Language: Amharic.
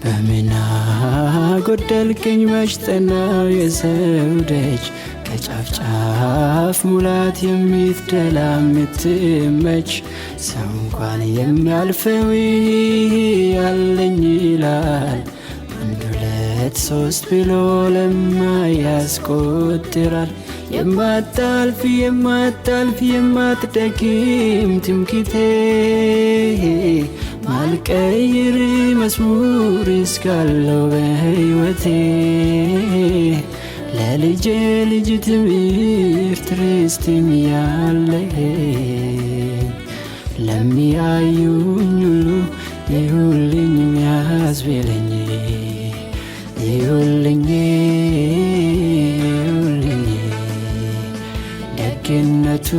በምን ጎደልከኝ መች ጠናው የሰው ደጅ ከጫፍ ጫፍ ሙላት የምትደላ የምትመች ሰው እንኳን የሚያልፈው ያለኝ ይላል አንድ ሁለት ሶስት ብሎ ለማያስቆጥራል የማታልፍ የማትደክም ትምክህቴ ማልቀይር መዝሙር እስካለው በሕይወቴ ለልጄ ልጅ ትምህርት ርስትም ያለኝ ለሚያዩኝ ሁሉ ይሁንልኝ የሚያስብለኝ ይሁንልኝ ደግነቱ